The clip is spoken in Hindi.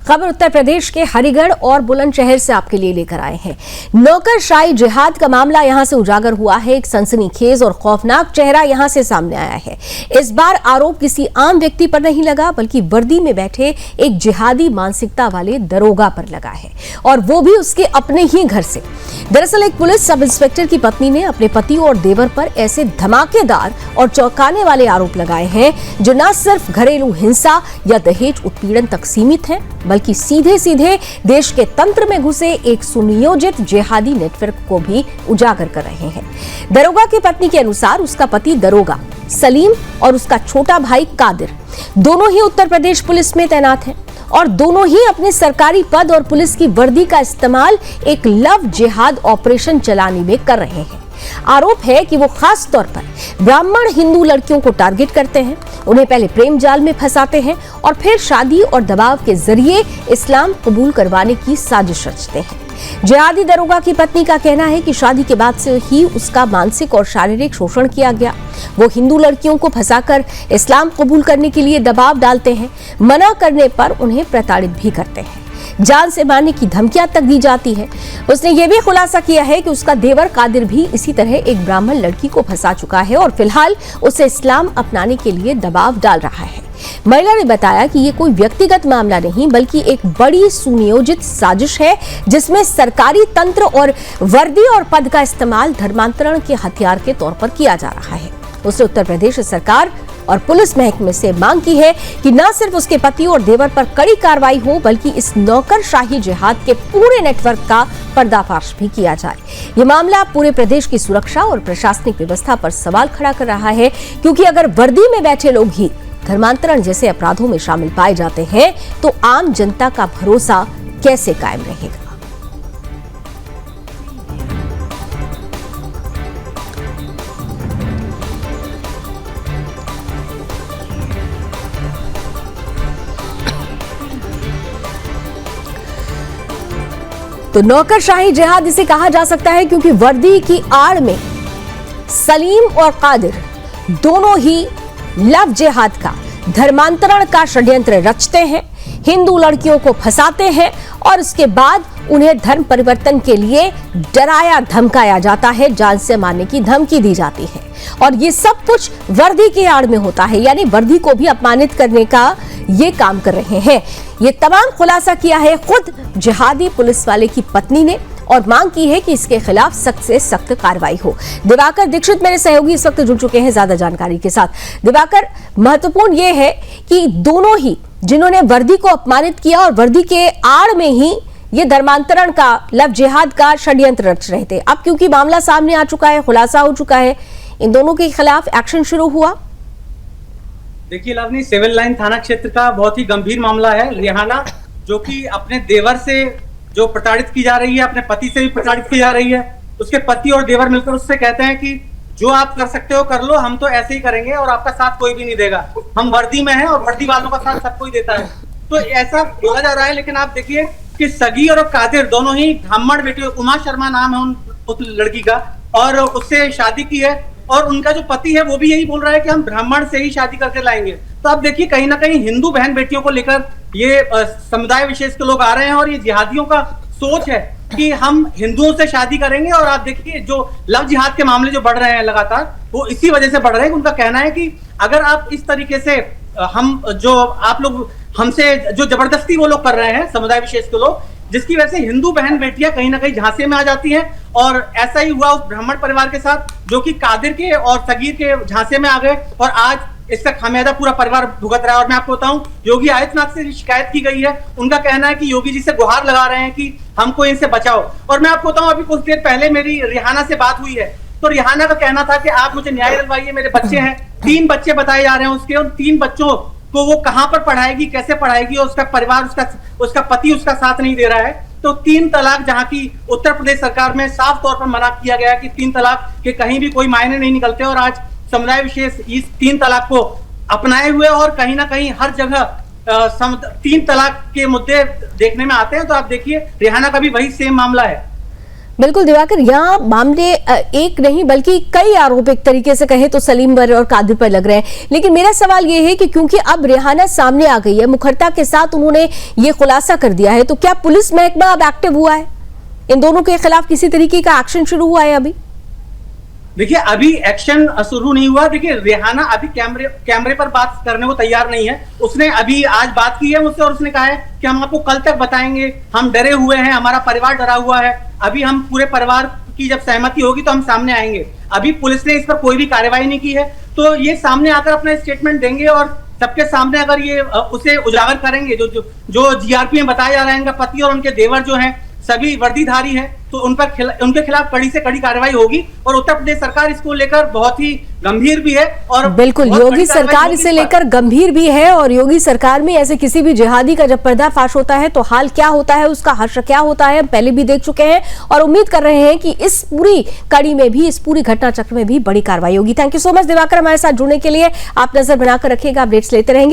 खबर उत्तर प्रदेश के हरिगढ़ और बुलंदशहर से आपके लिए लेकर आए हैं। नौकरशाही जिहाद का मामला यहां से उजागर हुआ है। एक सनसनीखेज और खौफनाक चेहरा यहां से सामने आया है। इस बार आरोप किसी आम व्यक्ति पर नहीं लगा, बल्कि वर्दी में बैठे एक जिहादी मानसिकता वाले दरोगा पर लगा है, और वो भी उसके अपने ही घर से। दरअसल एक पुलिस सब इंस्पेक्टर की पत्नी ने अपने पति और देवर पर ऐसे धमाकेदार और चौंकाने वाले आरोप लगाए हैं जो न सिर्फ घरेलू हिंसा या दहेज उत्पीड़न तक सीमित है, बल्कि सीधे सीधे देश के तंत्र में घुसे एक सुनियोजित जिहादी नेटवर्क को भी उजागर कर रहे हैं। दरोगा की पत्नी के अनुसार उसका पति दरोगा सलीम और उसका छोटा भाई कादिर दोनों ही उत्तर प्रदेश पुलिस में तैनात हैं, और दोनों ही अपने सरकारी पद और पुलिस की वर्दी का इस्तेमाल एक लव जिहाद ऑपरेशन चलाने में कर रहे हैं। आरोप है कि वो खास तौर पर ब्राह्मण हिंदू लड़कियों को टारगेट करते हैं, उन्हें पहले प्रेम जाल में फंसाते हैं और फिर शादी और दबाव के जरिए इस्लाम कबूल करवाने की साजिश रचते हैं। जिहादी दरोगा की पत्नी का कहना है कि शादी के बाद से ही उसका मानसिक और शारीरिक शोषण किया गया। वो हिंदू लड़कियों को फंसाकर इस्लाम कबूल करने के लिए दबाव डालते हैं, मना करने पर उन्हें प्रताड़ित भी करते हैं, जान से मारने की धमकियां तक दी जाती है। उसने ये भी खुलासा किया है कि उसका देवर कादिर भी इसी तरह एक ब्राह्मण लड़की को फंसा चुका है और फिलहाल उसे इस्लाम अपनाने के लिए दबाव डाल रहा है। महिला ने बताया कि ये कोई व्यक्तिगत मामला नहीं, बल्कि एक बड़ी सुनियोजित साजिश है जिसमें सरकारी तंत्र और वर्दी और पद का इस्तेमाल धर्मांतरण के हथियार के तौर पर किया जा रहा है। उसने उत्तर प्रदेश सरकार और पुलिस महकमे से मांग की है कि न सिर्फ उसके पति और देवर पर कड़ी कार्रवाई हो, बल्कि इस नौकरशाही जिहाद के पूरे नेटवर्क का पर्दाफाश भी किया जाए। ये मामला पूरे प्रदेश की सुरक्षा और प्रशासनिक व्यवस्था पर सवाल खड़ा कर रहा है, क्योंकि अगर वर्दी में बैठे लोग ही धर्मांतरण जैसे अपराधों में शामिल पाए जाते हैं तो आम जनता का भरोसा कैसे कायम रहेगा। तो नौकरशाही जिहाद इसे कहा जा सकता है, क्योंकि वर्दी की आड़ में सलीम और कादिर दोनों ही लव जिहाद का धर्मांतरण का षड्यंत्र रचते हैं, हिंदू लड़कियों को फंसाते हैं और उसके बाद उन्हें धर्म परिवर्तन के लिए डराया धमकाया जाता है, जान से मारने की धमकी दी जाती है, और ये सब कुछ वर्दी की आड़ में होता है, यानी वर्दी को भी अपमानित करने का ये काम कर रहे हैं। ये तमाम खुलासा किया है खुद जिहादी पुलिस वाले की पत्नी ने, और मांग की है कि इसके खिलाफ सख्त से सख्त कार्रवाई हो। दिवाकर दीक्षित मेरे सहयोगी इस वक्त जुड़ चुके हैं ज्यादा जानकारी के साथ। दिवाकर, महत्वपूर्ण ये है कि दोनों ही जिन्होंने वर्दी को अपमानित किया और वर्दी के आड़ में ही ये धर्मांतरण का लव जिहाद का षड्यंत्र रच रहे थे, अब क्योंकि मामला सामने आ चुका है, खुलासा हो चुका है, इन दोनों के खिलाफ एक्शन शुरू हुआ। देखिए लवनी, सिविल लाइन थाना क्षेत्र का बहुत ही गंभीर मामला है। रिहाना जो कि अपने देवर से जो प्रताड़ित की जा रही है, अपने पति से भी प्रताड़ित की जा रही है, उसके पति और देवर मिलकर उससे कहते हैं कि जो आप कर सकते हो कर लो, हम तो ऐसे ही करेंगे और आपका साथ कोई भी नहीं देगा, हम वर्दी में हैं और वर्दी वालों का साथ सब कोई देता है। तो ऐसा बोला जा रहा है, लेकिन आप देखिए कि सगीर और कादिर दोनों ही ब्राह्मण बेटे, उमा शर्मा नाम है उस लड़की का, और उससे शादी की है, और उनका जो पति है वो भी यही बोल रहा है कि हम ब्राह्मण से ही शादी करके लाएंगे। तो आप देखिए कहीं ना कहीं हिंदू बहन बेटियों को लेकर ये समुदाय विशेष के लोग आ रहे हैं, और ये जिहादियों का सोच है कि हम हिंदुओं से शादी करेंगे। और आप देखिए जो लव जिहाद के मामले जो बढ़ रहे हैं लगातार, वो इसी वजह से बढ़ रहे हैं। उनका कहना है कि अगर आप इस तरीके से हम जो आप लोग हमसे जो जबरदस्ती वो लोग कर रहे हैं, समुदाय विशेष के लोग, जिसकी वजह से हिंदू बहन बेटियां कहीं ना कहीं झांसे में आ जाती हैं। और ऐसा ही हुआ उस ब्राह्मण परिवार के साथ, जो कि कादिर के और सगीर के झांसे में आ गए, और आज इसका खामियाजा पूरा परिवार भुगत रहा है। और मैं आपको बताऊं, योगी आदित्यनाथ से शिकायत की गई है। उनका कहना है कि योगी जी से गुहार लगा रहे हैं कि हमको इनसे बचाओ। और मैं आपको बताऊं, अभी कुछ देर पहले मेरी रिहाना से बात हुई है, तो रिहाना का कहना था कि आप मुझे न्याय दिलवाइए, मेरे बच्चे हैं, 3 बच्चे बताए जा रहे हैं उसके, उन 3 बच्चों को वो कहां पर पढ़ाएगी, कैसे पढ़ाएगी, और उसका परिवार, उसका पति उसका साथ नहीं दे रहा है। तो 3 तलाक, जहां की उत्तर प्रदेश सरकार में साफ तौर पर मना किया गया है कि 3 तलाक के कहीं भी कोई मायने नहीं निकलते, और आज समुदाय विशेष इस 3 तलाक को अपनाए हुए और कहीं ना कहीं हर जगह 3 तलाक के मुद्दे देखने में आते हैं। तो आप देखिए रिहाना का भी वही सेम मामला है। बिल्कुल दिवाकर, यहाँ मामले एक नहीं बल्कि कई आरोप एक तरीके से कहे तो सलीम पर और कादिर पर लग रहे हैं। लेकिन मेरा सवाल ये है कि क्योंकि अब रेहाना सामने आ गई है, मुखरता के साथ उन्होंने ये खुलासा कर दिया है, तो क्या पुलिस महकमा अब एक्टिव हुआ है? इन दोनों के खिलाफ किसी तरीके का एक्शन शुरू हुआ है अभी? देखिए, अभी एक्शन शुरू नहीं हुआ। देखिए, रेहाना अभी कैमरे पर बात करने को तैयार नहीं है। उसने अभी आज बात की है मुझसे और उसने कहा है कि हम आपको कल तक बताएंगे, हम डरे हुए हैं, हमारा परिवार डरा हुआ है, अभी हम पूरे परिवार की जब सहमति होगी तो हम सामने आएंगे। अभी पुलिस ने इस पर कोई भी कार्रवाई नहीं की है, तो ये सामने आकर अपना स्टेटमेंट देंगे और सबके सामने अगर ये उसे उजागर करेंगे। जो जीआरपी में बताया जा रहा है, इनका पति और उनके देवर जो हैं सभी वर्दीधारी हैं, तो उनके खिलाफ कड़ी से कड़ी कार्रवाई होगी। और उत्तर प्रदेश सरकार इसको लेकर बहुत ही गंभीर भी है और बिल्कुल योगी सरकार इसे लेकर गंभीर भी है। और योगी सरकार में ऐसे किसी भी जिहादी का जब पर्दाफाश होता है तो हाल क्या होता है, उसका हश्र क्या होता है, पहले भी देख चुके हैं और उम्मीद कर रहे हैं कि इस पूरी कड़ी में भी, इस पूरी घटना चक्र में भी बड़ी कार्रवाई होगी। Thank you so much Diwakar हमारे साथ जुड़ने के लिए। आप नजर बनाकर रखिएगा, अपडेट्स लेते रहेंगे।